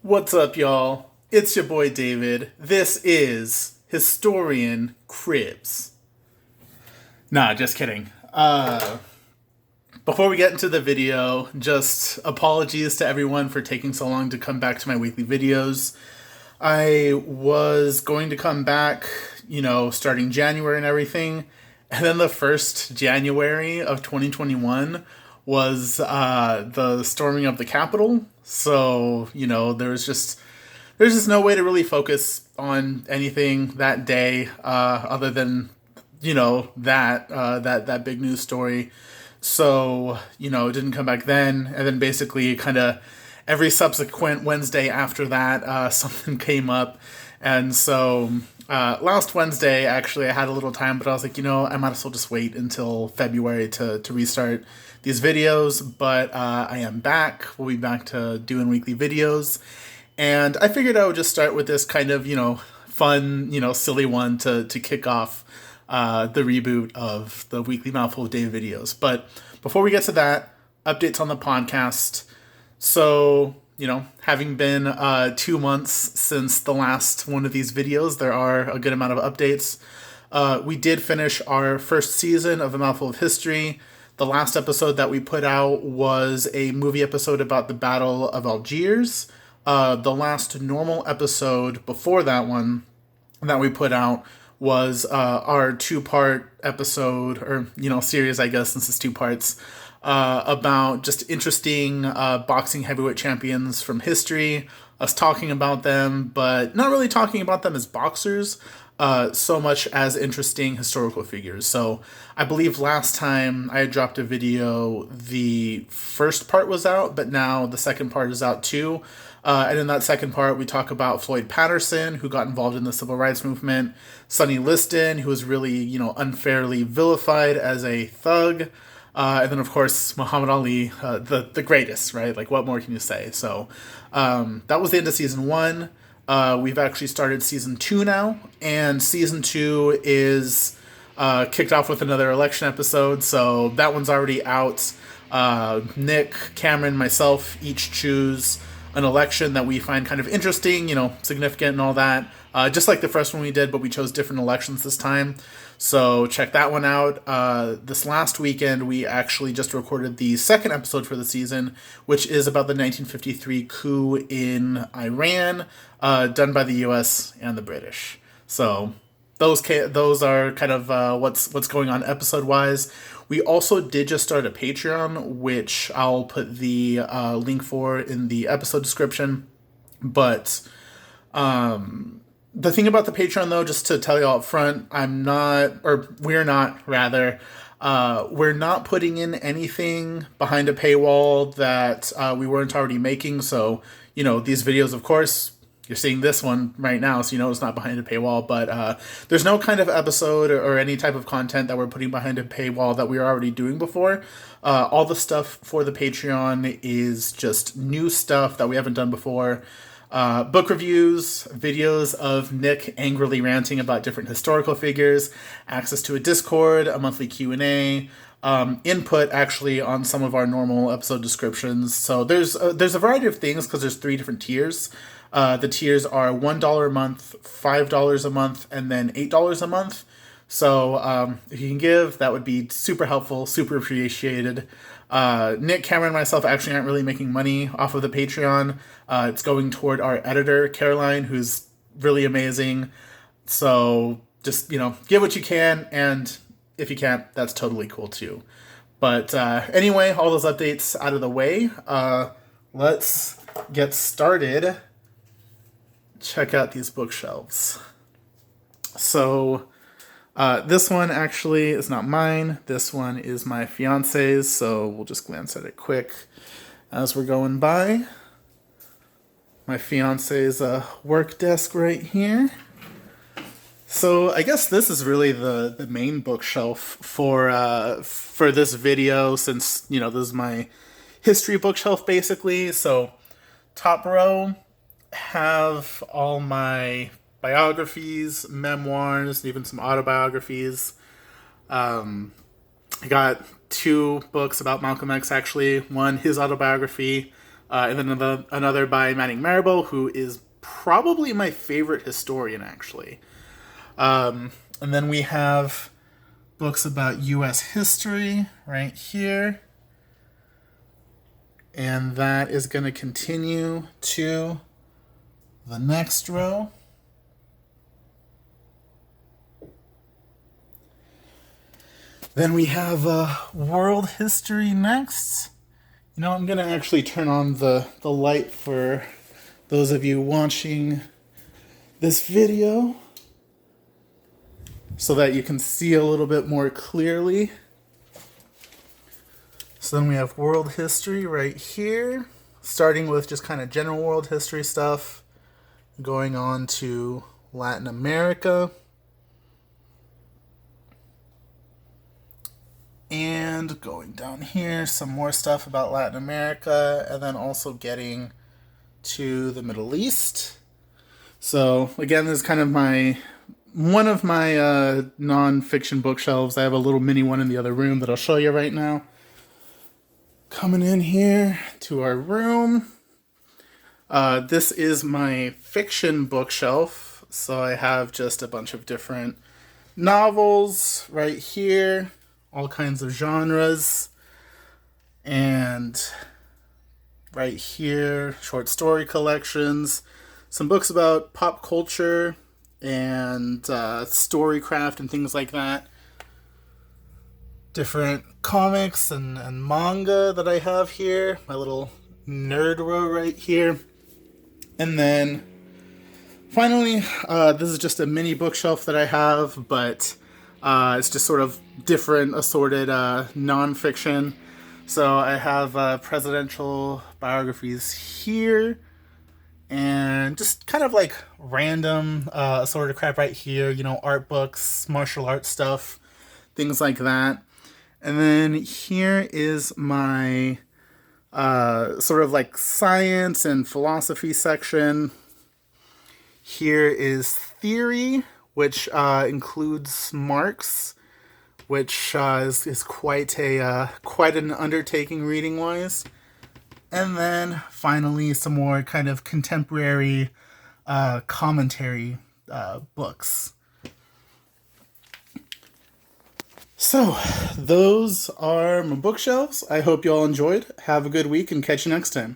What's up, y'all? It's your boy David. This is Historian Cribs. Nah, just kidding. Before we get into the video, just apologies to everyone for taking so long to come back to my weekly videos. I was going to come back, starting January and everything, and then the first January of 2021 was the storming of the Capitol. So, there's just no way to really focus on anything that day, other than, that big news story. So, it didn't come back then. And then basically kind of every subsequent Wednesday after that, something came up. And so last Wednesday, actually, I had a little time, but I was like, I might as well just wait until February to restart these videos. But I am back. We'll be back to doing weekly videos. And I figured I would just start with this kind of, fun, silly one to kick off the reboot of the weekly Mouthful of Day videos. But before we get to that, updates on the podcast. So, having been 2 months since the last one of these videos, there are a good amount of updates. We did finish our first season of A Mouthful of History. The last episode that we put out was a movie episode about the Battle of Algiers. The last normal episode before that one that we put out was our two-part episode, or, series, I guess, since it's two parts, about just interesting boxing heavyweight champions from history, us talking about them, but not really talking about them as boxers, so much as interesting historical figures. So I believe last time I had dropped a video, the first part was out, but now the second part is out too. And in that second part, we talk about Floyd Patterson, who got involved in the civil rights movement, Sonny Liston, who was really, unfairly vilified as a thug, and then, of course, Muhammad Ali, the greatest, right? Like, what more can you say? So that was the end of season 1. We've actually started season 2 now, and season 2 is kicked off with another election episode, so that one's already out. Nick, Cameron, myself each choose an election that we find kind of interesting, significant and all that. Just like the first one we did, but we chose different elections this time. So check that one out. This last weekend, we actually just recorded the second episode for the season, which is about the 1953 coup in Iran, done by the U.S. and the British. So those are kind of what's going on episode-wise. We also did just start a Patreon, which I'll put the link for in the episode description. But the thing about the Patreon, though, just to tell you all up front, we're not putting in anything behind a paywall that we weren't already making. So, these videos, of course, you're seeing this one right now, so it's not behind a paywall, but there's no kind of episode or any type of content that we're putting behind a paywall that we were already doing before. All the stuff for the Patreon is just new stuff that we haven't done before. Book reviews, videos of Nick angrily ranting about different historical figures, access to a Discord, a monthly Q&A, input actually on some of our normal episode descriptions. So there's a variety of things because there's 3 different tiers. The tiers are $1 a month, $5 a month, and then $8 a month. So if you can give, that would be super helpful, super appreciated. Nick, Cameron, and myself actually aren't really making money off of the Patreon. It's going toward our editor, Caroline, who's really amazing. So just, give what you can, and if you can't, that's totally cool too. But anyway, all those updates out of the way, let's get started. Check out these bookshelves. So this one actually is not mine. This one is my fiance's, so we'll just glance at it quick as we're going by. My fiance's work desk right here. So I guess this is really the main bookshelf for this video, since this is my history bookshelf basically. So top row have all my biographies, memoirs, even some autobiographies. I got 2 books about Malcolm X, actually. One, his autobiography, and then another by Manning Marable, who is probably my favorite historian, actually. And then we have books about U.S. history right here. And that is going to continue to the next row. Then we have world history next. You know, I'm going to actually turn on the light for those of you watching this video so that you can see a little bit more clearly. So then we have world history right here, starting with just kind of general world history stuff, going on to Latin America, and going down here, some more stuff about Latin America, and then also getting to the Middle East. So again, this is kind of one of my non-fiction bookshelves. I have a little mini one in the other room that I'll show you right now. Coming in here to our room. This is my fiction bookshelf. So I have just a bunch of different novels right here, all kinds of genres. And right here, short story collections, some books about pop culture and storycraft and things like that. Different comics and manga that I have here. My little nerd row right here. And then finally, this is just a mini bookshelf that I have, but it's just sort of different assorted nonfiction. So I have presidential biographies here, and just kind of like random assorted crap right here. You know, art books, martial arts stuff, things like that. And then here is my sort of like science and philosophy section. Here is theory, which includes Marx, which is quite an undertaking reading wise. And then finally some more kind of contemporary commentary books. So, those are my bookshelves. I hope you all enjoyed. Have a good week and catch you next time.